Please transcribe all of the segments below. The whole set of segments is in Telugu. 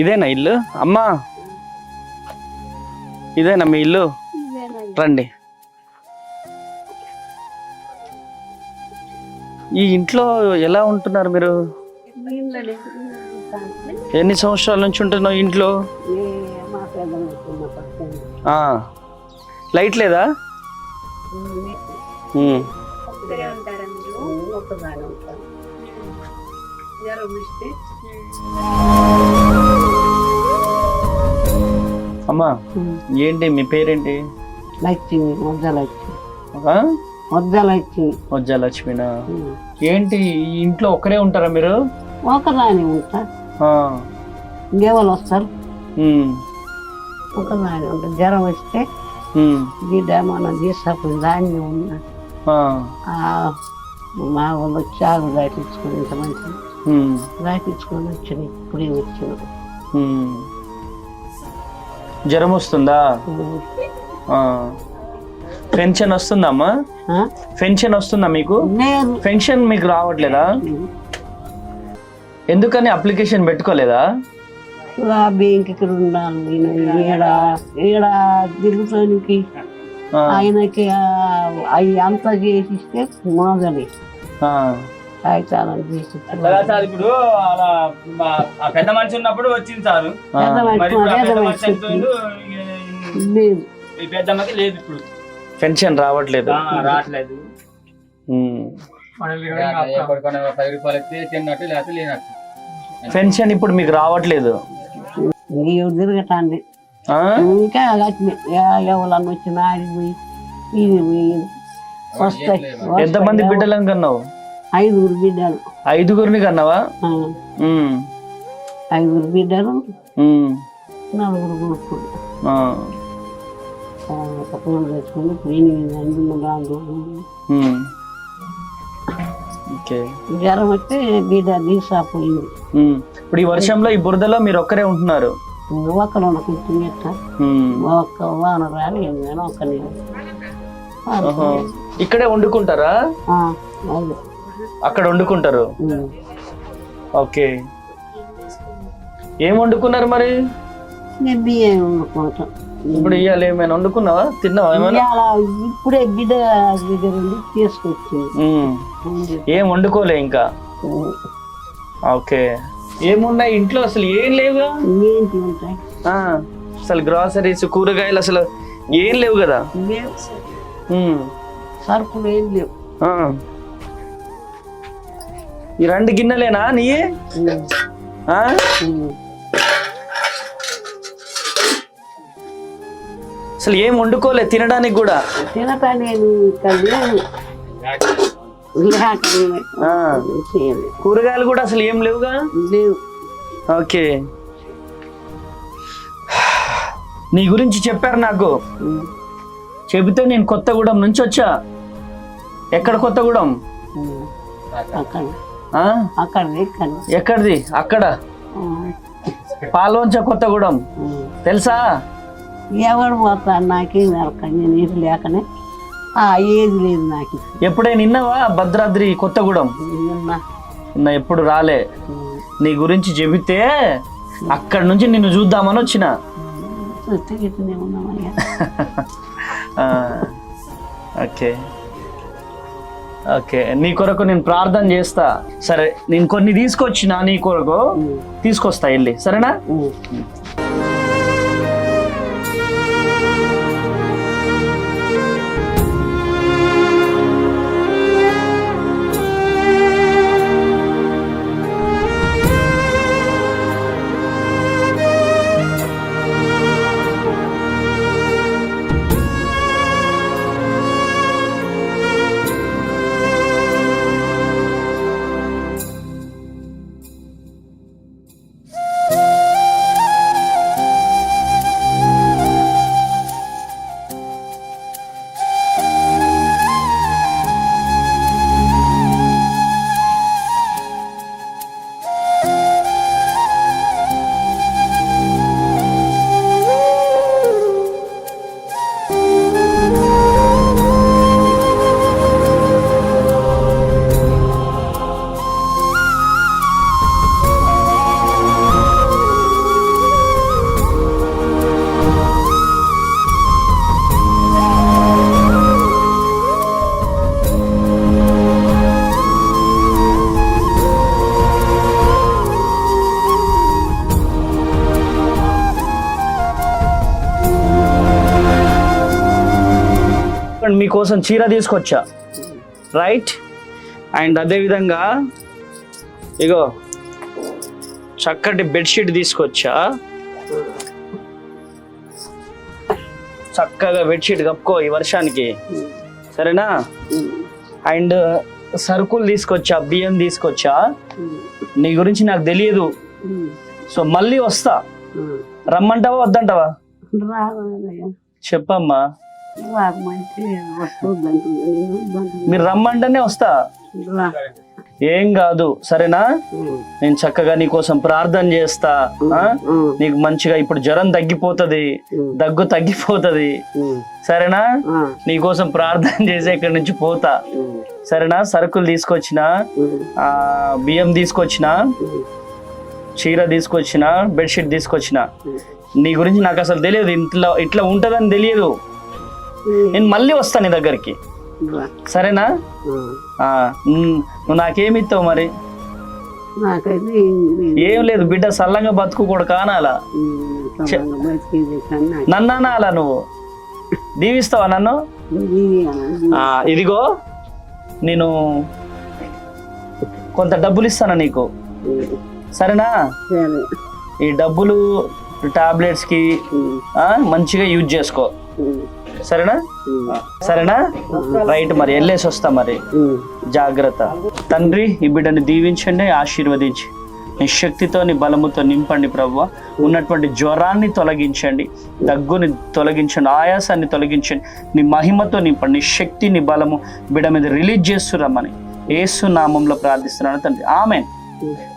ఇదేనా ఇల్లు అమ్మా? ఇదేనా మీ ఇల్లు? రండి. ఈ ఇంట్లో ఎలా ఉంటున్నారు మీరు? ఎన్ని సంవత్సరాల నుంచి ఉంటున్నావు ఇంట్లో? లైట్ లేదా? అమ్మా ఏంటి మీ పేరేంటి? లక్ష్మి. వజ్జలక్ష్మినా? ఏంటి ఈ ఇంట్లో ఒక్కరే ఉంటారా మీరు? ఒకదాని ఉంటా, ఇంకేవాళ్ళు వస్తారు. ఒకదాని ఉంటా. జ్వరం వస్తే బిడ్డ మనం తీసుకుని దాన్ని ఉన్నా మా వాళ్ళు చాలు దాటించుకుని ఇంత మంచి దాటించుకొని వచ్చిన ఇప్పుడే వచ్చిన. జ్వరం వస్తుందా? పెన్షన్ వస్తుందా అమ్మా? పెన్షన్ వస్తుందా మీకు? పెన్షన్ మీకు రావట్లేదా? ఎందుకని అప్లికేషన్ పెట్టుకోలేదా? బ్యాంకుకి ఉండాలి ఈడ తిరుగుతానికి ఆయనకి అవి అంతా చేసిస్తే మోగలి కాగితాలను తీసి ఇప్పుడు పెద్ద మనిషి ఉన్నప్పుడు వచ్చింది సార్. పెద్దమ్మకి లేదు ఇప్పుడు పెన్షన్ రావట్లేదు. రావట్లేదు. 10 రూపాయలు ఎత్తే తిన్నట్టు లేకపోతే లేనట్టు. పెన్షన్ ఇప్పుడు మీకు రావట్లేదు. తిరగటాండి ఇంకా ఎవరన్నా వచ్చిన ఆడిపోయి ఇది వస్తాయి. ఎంతమంది బిడ్డలను కన్నావు? 5 బిడ్డలు. 5గురిని కన్నావా? 5 బిడ్డలు, 4 కొడుకులు. తెచ్చుకుని జ్వరం వస్తే బిడ్డ తీసాపోయింది. ఇప్పుడు ఈ వర్షంలో ఈ బురదలో మీరు ఒక్కరే ఉంటున్నారు? ఒకరు కూర్చుని ఒక్క వాన రాని ఒక్క నీళ్ళు. ఇక్కడే వండుకుంటారా? అక్కడ వండుకుంటారు. ఓకే. ఏం వండుకున్నారు మరి? బియ్యం వండుకుంటాం. ఇప్పుడు ఇవాళ ఏమైనా వండుకున్నావా? తిన్నావా ఏమైనా? ఇప్పుడే బిడ్డ దగ్గర తీసుకొచ్చింది. ఏం వండుకోలే ఇంకా? ఓకే. ఏమున్నాయి ఇంట్లో? అసలు ఏం లేవుగా? ఏంటి ఉంటాయి అసలు గ్రాసరీస్ కూరగాయలు అసలు ఏం లేవు కదా? సరుకులు ఏం లేవు. ఈ 2 గిన్నెలేనా నీ? అసలు ఏం వండుకోలే తినడానికి కూడా? కూరగాయలు కూడా అసలు ఏం లేవుగా? లేవు. ఓకే. నీ గురించి చెప్పారు నాకు. చెబితే నేను కొత్తగూడెం నుంచి వచ్చా. ఎక్కడ కొత్తగూడెం? ఎక్కడిది? అక్కడ పాల్వంచ కొత్తగూడెం తెలుసా? ఎవడు పోతాడు నాకేం నేను నీరు లేకనే ఏది లేదు నాకు. ఎప్పుడైనా విన్నావా భద్రాద్రి కొత్తగూడెం? ఎప్పుడు రాలే. నీ గురించి చెబితే అక్కడ నుంచి నిన్ను చూద్దామని వచ్చిన. Okay okay. నీ కొరకు నేను ప్రార్థన చేస్తా. సరే నేను కొన్ని తీసుకొచ్చిన నీ కొరకు తీసుకొస్తా వెళ్ళి, సరేనా? నేను మీకోసం చీర తీసుకొచ్చా, రైట్? అండ్ అదేవిధంగా ఇగో చక్కటి బెడ్షీట్ తీసుకొచ్చా, చక్కగా బెడ్షీట్ కప్పుకో ఈ వర్షానికి, సరేనా? అండ్ సరుకులు తీసుకొచ్చా, బియ్యం తీసుకొచ్చా. నీ గురించి నాకు తెలియదు, సో మళ్ళీ వస్తా. రమ్మంటావా వద్దంటావా? చెప్పమ్మా. మీరు రమ్మంటేనే వస్తా, ఏం కాదు, సరేనా? నేను చక్కగా నీకోసం ప్రార్థన చేస్తా. నీకు మంచిగా ఇప్పుడు జ్వరం తగ్గిపోతుంది, దగ్గు తగ్గిపోతుంది, సరేనా? నీకోసం ప్రార్థన చేసి ఇక్కడి నుంచి పోతా, సరేనా? సరుకులు తీసుకొచ్చిన, బియ్యం తీసుకొచ్చిన, చీర తీసుకొచ్చిన, బెడ్షీట్ తీసుకొచ్చిన. నీ గురించి నాకు అసలు తెలియదు, ఇట్లా ఉంటుందని తెలియదు. నేను మళ్ళీ వస్తా నీ దగ్గరికి, సరేనా? నువ్వు నాకేమి ఇస్తావు మరి? ఏం లేదు బిడ్డ, సల్లంగా బతుకు కూడా కానాలా, నన్ను అనాలా? నువ్వు దీవిస్తావా నన్ను? ఇదిగో నేను కొంత డబ్బులు ఇస్తాను నీకు, సరేనా? ఈ డబ్బులు టాబ్లెట్స్ కి మంచిగా యూజ్ చేసుకో, సరేనా? సరేనా? రైట్, మరి వెళ్ళేసి వస్తా, మరి జాగ్రత్త. తండ్రి, ఈ బిడ్డని దీవించండి, ఆశీర్వదించి నీ శక్తితో నీ బలముతో నింపండి ప్రభువా. ఉన్నటువంటి జ్వరాన్ని తొలగించండి, దగ్గుని తొలగించండి, ఆయాసాన్ని తొలగించండి, నీ మహిమతో నింపండి, నీ శక్తి నీ బలము బిడ్డ మీద రిలీజ్ చేస్తురమ్మని యేసు నామంలో ప్రార్థిస్తున్నాను తండ్రి, ఆమేన్.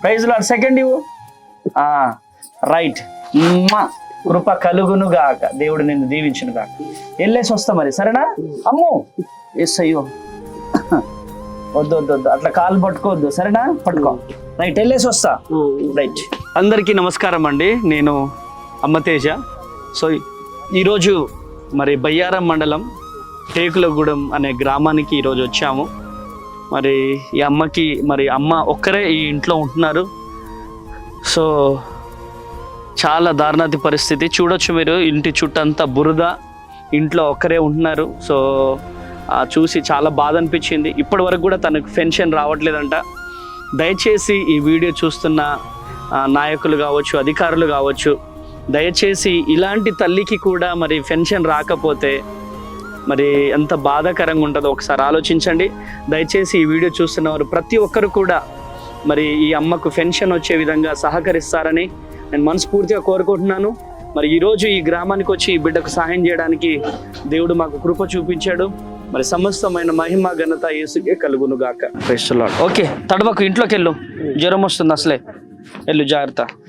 Praise Lord. సెకండ్ ఇవ్వు. రైట్, కృప కలుగును గాక, దేవుడు నిన్ను దీవించును గాక. వెళ్ళేసి వస్తా మరి, సరేనా? అమ్మో ఎస్ అయ్యో, వద్దు వద్దు వద్దు, అట్లా కాలు పట్టుకోవద్దు, సరేనా? పట్టుకో. రైట్, వెళ్ళేసి వస్తా. రైట్, అందరికీ నమస్కారం అండి, నేను అమ్మతేజ. సో ఈరోజు మరి బయ్యారం మండలం టేకులగూడెం అనే గ్రామానికి ఈరోజు వచ్చాము. మరి ఈ అమ్మకి, మరి అమ్మ ఒక్కరే ఈ ఇంట్లో ఉంటున్నారు. సో చాలా దారుణాతి పరిస్థితి చూడొచ్చు మీరు, ఇంటి చుట్టంతా బురద, ఇంట్లో ఒక్కరే ఉంటున్నారు. సో చూసి చాలా బాధ అనిపించింది. ఇప్పటి వరకు కూడా తనకు పెన్షన్ రావట్లేదంట. దయచేసి ఈ వీడియో చూస్తున్న నాయకులు కావచ్చు, అధికారులు కావచ్చు, దయచేసి ఇలాంటి తల్లికి కూడా మరి పెన్షన్ రాకపోతే మరి ఎంత బాధాకరంగా ఉంటుందో ఒకసారి ఆలోచించండి. దయచేసి ఈ వీడియో చూస్తున్నవారు ప్రతి ఒక్కరు కూడా మరి ఈ అమ్మకు పెన్షన్ వచ్చే విధంగా సహకరిస్తారని నేను మనస్ఫూర్తిగా కోరుకుంటున్నాను. మరి ఈరోజు ఈ గ్రామానికి వచ్చి ఈ బిడ్డకు సహాయం చేయడానికి దేవుడు మాకు కృప చూపించాడు. మరి సమస్తమైన మహిమ ఘనత యేసుకే కలుగును గాక. Praise the lord. ఓకే, తడవకు, ఇంట్లోకి వెళ్ళు, జ్వరం వస్తుంది అసలే, వెళ్ళు, జాగ్రత్త.